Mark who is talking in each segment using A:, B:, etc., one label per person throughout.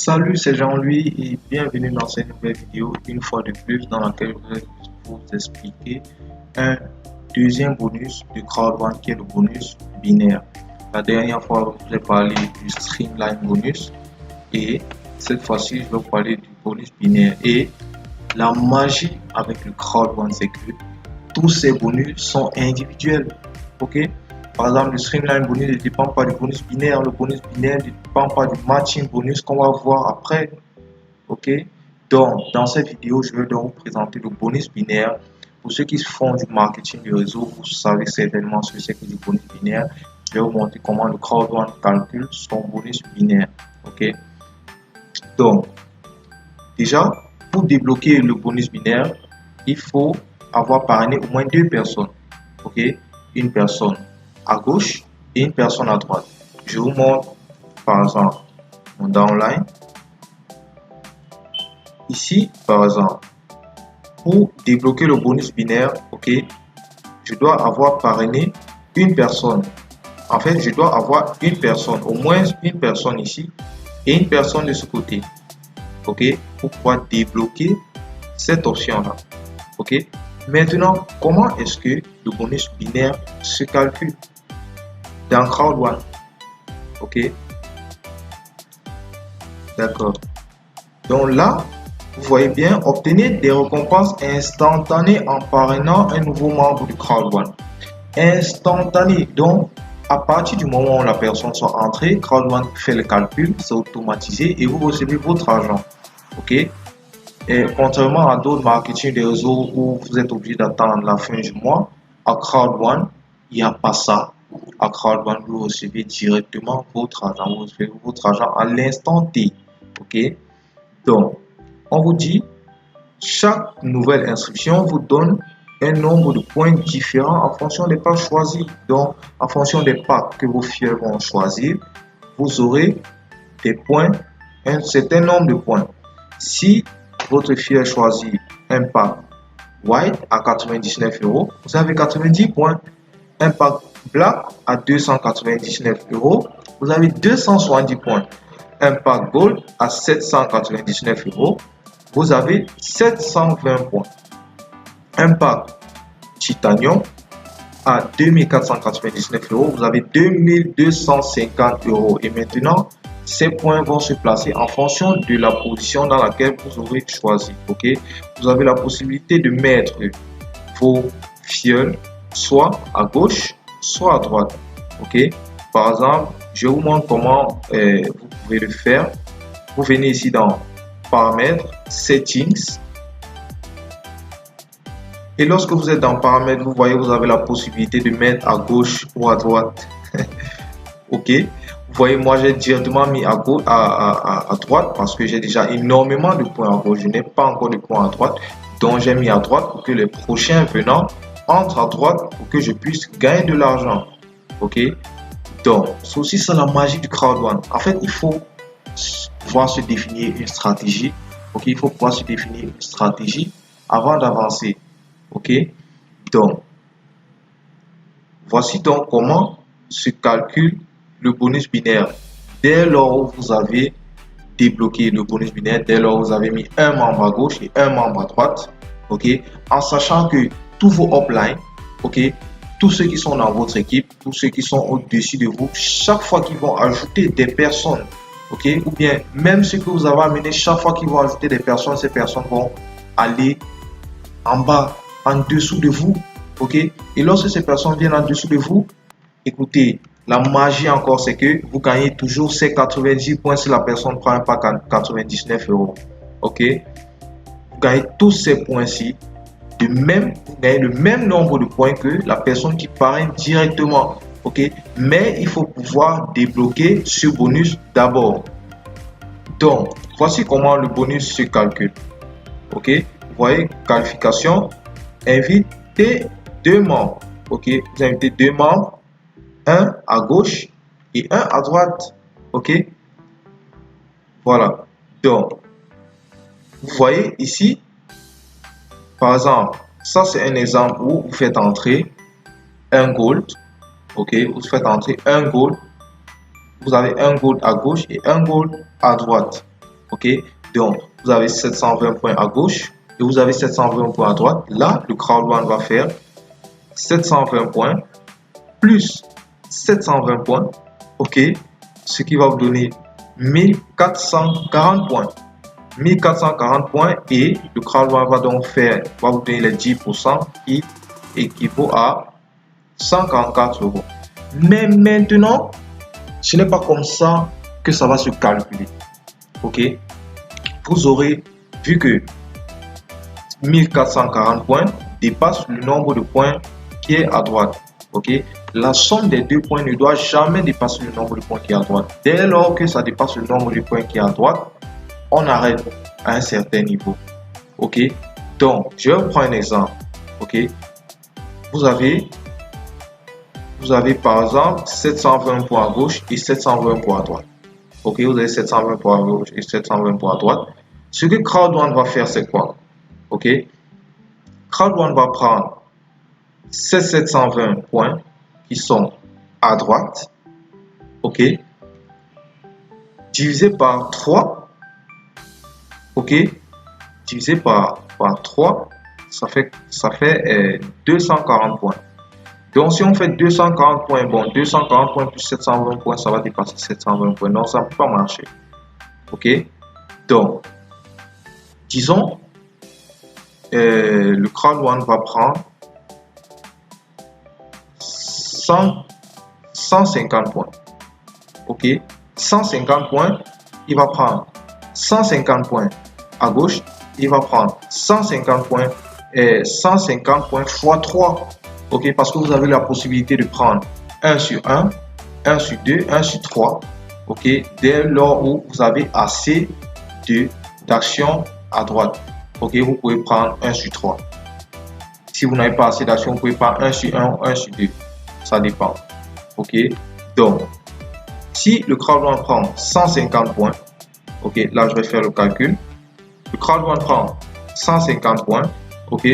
A: Salut, c'est Jean-Louis et bienvenue dans cette nouvelle vidéo, une fois de plus, dans laquelle je vais vous expliquer un deuxième bonus de Crowd1 qui est le bonus binaire. La dernière fois, je vous ai parlé du Streamline bonus et cette fois-ci, je vais vous parler du bonus binaire. Et la magie avec le Crowd1, c'est que tous ces bonus sont individuels. Ok? Par exemple, le Streamline bonus ne dépend pas du bonus binaire. Le bonus binaire ne dépend pas du matching bonus qu'on va voir après. Ok? Donc, dans cette vidéo, je vais donc vous présenter le bonus binaire. Pour ceux qui font du marketing de réseau, vous savez certainement ce que c'est que du bonus binaire. Je vais vous montrer comment le Crowd1 calcule son bonus binaire. Ok? Donc, déjà, pour débloquer le bonus binaire, il faut avoir parrainé au moins deux personnes. Ok? Une personne à gauche et une personne à droite. Je vous montre par exemple mon downline. Ici, par exemple, pour débloquer le bonus binaire, ok, je dois avoir parrainé une personne. En fait, je dois avoir une personne, au moins une personne ici et une personne de ce côté, ok, pour pouvoir débloquer cette option-là, ok. Maintenant, comment est-ce que le bonus binaire se calcule dans Crowd1? Ok, d'accord. Donc là, vous voyez bien, obtenir des récompenses instantanées en parrainant un nouveau membre du Crowd1. Instantané, donc à partir du moment où la personne soit entrée, Crowd1 fait le calcul, c'est automatisé et vous recevez votre argent. Ok. Et contrairement à d'autres marketing de réseau où vous êtes obligé d'attendre la fin du mois, à Crowd1, il n'y a pas ça. À Crowd1, vous recevez directement votre argent. Vous recevez votre argent à l'instant T. Ok. Donc, on vous dit, chaque nouvelle inscription vous donne un nombre de points différents en fonction des packs choisis. Donc, en fonction des packs que vos fidèles vont choisir, vous aurez des points, un certain nombre de points. Si votre fidèle choisit un pack white à 99 €, vous avez 90 points. Un pack black à 299 €, vous avez 270 points. Un pack gold à 799 €, vous avez 720 points. Un pack titanium à 2499 €, vous avez 2250 €. Et maintenant, ces points vont se placer en fonction de la position dans laquelle vous aurez choisi. Ok, vous avez la possibilité de mettre vos fioles soit à gauche, soit à droite. Ok, par exemple, je vous montre comment vous pouvez le faire. Vous venez ici dans Paramètres, Settings. Et lorsque vous êtes dans Paramètres, vous voyez, vous avez la possibilité de mettre à gauche ou à droite. Ok. Vous voyez, moi j'ai directement mis à gauche, à droite parce que j'ai déjà énormément de points à gauche. Je n'ai pas encore de points à droite. Donc j'ai mis à droite pour que les prochains venants entrent à droite pour que je puisse gagner de l'argent. Ok. Donc, ceci c'est la magie du Crowd1. En fait, il faut pouvoir se définir une stratégie. Ok, il faut pouvoir se définir une stratégie avant d'avancer. Ok. Donc, voici donc comment se calcule le bonus binaire. Dès lors où vous avez débloqué le bonus binaire, dès lors où vous avez mis un membre à gauche et un membre à droite, ok, en sachant que tous vos uplines, ok, tous ceux qui sont dans votre équipe, tous ceux qui sont au-dessus de vous, chaque fois qu'ils vont ajouter des personnes, ok, ou bien même ceux que vous avez amené, chaque fois qu'ils vont ajouter des personnes, ces personnes vont aller en bas, en dessous de vous, ok. Et lorsque ces personnes viennent en dessous de vous, écoutez, la magie encore, c'est que vous gagnez toujours ces 90 points si la personne prend un pack à 99 €. Ok, vous gagnez tous ces points-ci. Vous gagnez le même nombre de points que la personne qui parraine directement. Ok, mais il faut pouvoir débloquer ce bonus d'abord. Donc, voici comment le bonus se calcule. Ok, vous voyez, qualification, invitez deux membres. Ok, vous invitez deux membres. Un à gauche et un à droite. Ok, voilà. Donc, vous voyez ici, par exemple, ça c'est un exemple où vous faites entrer un gold. Ok, vous faites entrer un gold. Vous avez un gold à gauche et un gold à droite. Ok, donc vous avez 720 points à gauche et vous avez 720 points à droite. Là, le crowd one va faire 720 points plus 720 points, ok, ce qui va vous donner 1440 points. 1440 points et le crowd one va donc va vous donner les 10% qui équivaut à 144 euros. Mais maintenant, ce n'est pas comme ça que ça va se calculer. Ok, vous aurez vu que 1440 points dépasse le nombre de points qui est à droite. Ok, la somme des deux points ne doit jamais dépasser le nombre de points qui est à droite. Dès lors que ça dépasse le nombre de points qui est à droite, on arrête à un certain niveau. Ok, donc je vais prendre un exemple. Ok, vous avez par exemple 720 points à gauche et 720 points à droite. Ok, vous avez 720 points à gauche et 720 points à droite. Ce que crowd one va faire, c'est quoi? Ok, crowd one va prendre ces 720 points qui sont à droite, ok, divisé par 3, ok, divisé par 3, ça fait 240 points. Donc si on fait 240 points, bon, 240 points plus 720 points, ça va dépasser 720 points, donc ça ne peut pas marcher. Ok, donc disons le crowd one va prendre 150 points. Ok, 150 points, il va prendre 150 points à gauche, il va prendre 150 points et 150 points fois 3. Ok, parce que vous avez la possibilité de prendre 1 sur 1, 1 sur 2, 1 sur 3. Ok, dès lors où vous avez assez d'actions à droite. Ok, vous pouvez prendre 1 sur 3. Si vous n'avez pas assez d'actions, vous pouvez prendre 1 sur 1 ou 1 sur 2. Ça dépend. Ok, donc si le crowd one prend 150 points, ok, là je vais faire le calcul. Le crowd one prend 150 points, ok,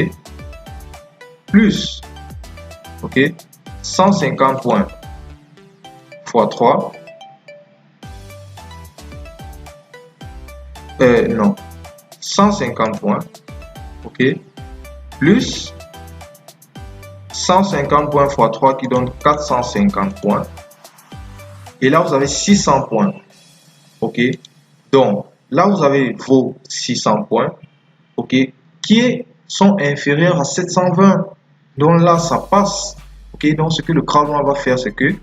A: plus, ok, 150 points fois 3, non, 150 points, ok, plus 150 points fois 3 qui donne 450 points. Et là, vous avez 600 points. Ok. Donc, là, vous avez vos 600 points. Ok. Qui sont inférieurs à 720. Donc là, ça passe. Ok. Donc, ce que le crowd one va faire, c'est que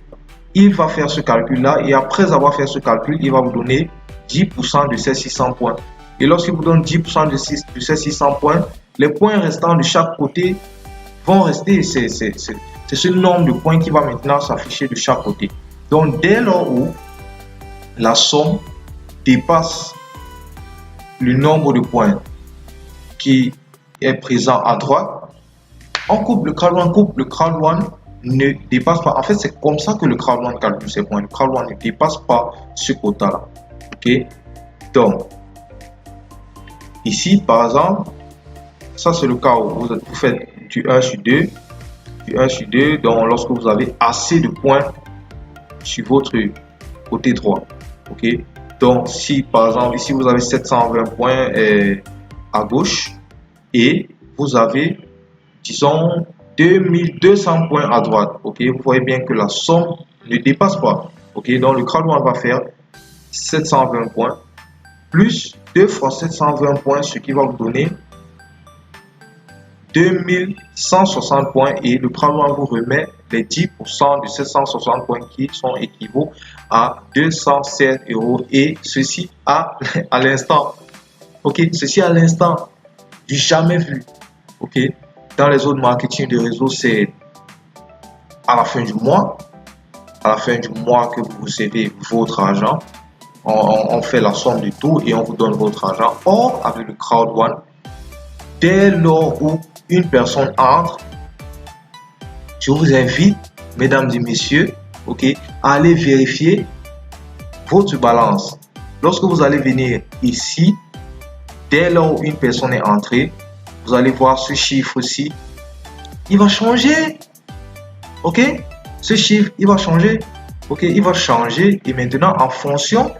A: il va faire ce calcul-là. Et après avoir fait ce calcul, il va vous donner 10% de ces 600 points. Et lorsqu'il vous donne 10% de ces 600 points, les points restants de chaque côté vont rester. C'est ce nombre de points qui va maintenant s'afficher de chaque côté. Donc, dès lors où la somme dépasse le nombre de points qui est présent à droite, on coupe le crowd one. Le crowd one ne dépasse pas. En fait, c'est comme ça que le crowd one calcule ses points. Le crowd one ne dépasse pas ce quota-là. Ok. Donc, ici, par exemple, ça c'est le cas où vous faites du 1 sur 2, du 1 sur 2. Donc, lorsque vous avez assez de points sur votre côté droit. Ok, donc si par exemple ici vous avez 720 points à gauche et vous avez disons 2200 points à droite. Ok, vous voyez bien que la somme ne dépasse pas. Ok, donc le crowd one va faire 720 points plus 2 fois 720 points, ce qui va vous donner 2160 points, et le crowd one vous remet les 10% de 760 points qui sont équivaut à 207 euros, et ceci à l'instant. Ok, ceci à l'instant, du jamais vu. Ok, dans les autres marketing de réseau, c'est à la fin du mois. À la fin du mois que vous recevez votre argent, on fait la somme de tout et on vous donne votre argent. Or, avec le crowd one, dès lors où une personne entre, je vous invite, mesdames et messieurs, ok, à aller vérifier votre balance. Lorsque vous allez venir ici, dès lors où une personne est entrée, vous allez voir ce chiffre-ci, il va changer. Ok, ce chiffre, il va changer. Ok, il va changer, et maintenant en fonction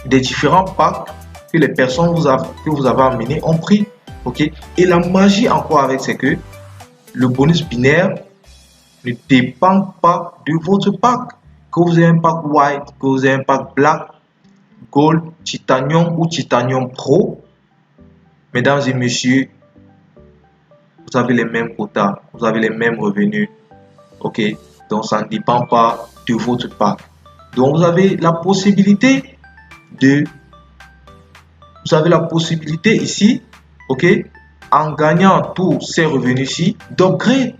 A: des différents packs que les personnes que vous avez amenés ont pris. Ok, et la magie encore avec, c'est que le bonus binaire ne dépend pas de votre pack. Que vous ayez un pack white, que vous ayez un pack black, gold, titanium ou titanium pro, mesdames et messieurs, vous avez les mêmes quotas, vous avez les mêmes revenus. Ok, donc ça ne dépend pas de votre pack. Donc vous avez la possibilité ici, ok, en gagnant tous ces revenus-ci, d'upgrade.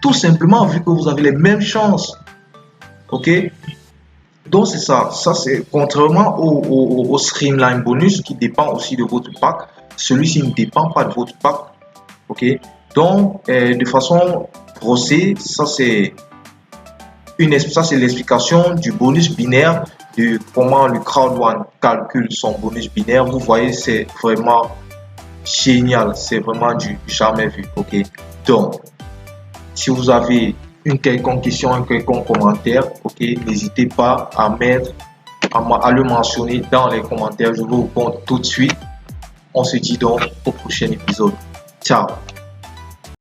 A: Tout simplement, vu que vous avez les mêmes chances. Ok, donc c'est ça. Ça, c'est contrairement au streamline bonus qui dépend aussi de votre pack. Celui-ci ne dépend pas de votre pack. Ok, donc de façon grossière, ça c'est l'explication du bonus binaire, de comment le Crowd One calcule son bonus binaire. Vous voyez, c'est vraiment génial, c'est vraiment du jamais vu. Ok, donc si vous avez une quelconque question, un quelconque commentaire, ok, n'hésitez pas à le mentionner dans les commentaires. Je vous répondre tout de suite. On se dit donc au prochain épisode. Ciao.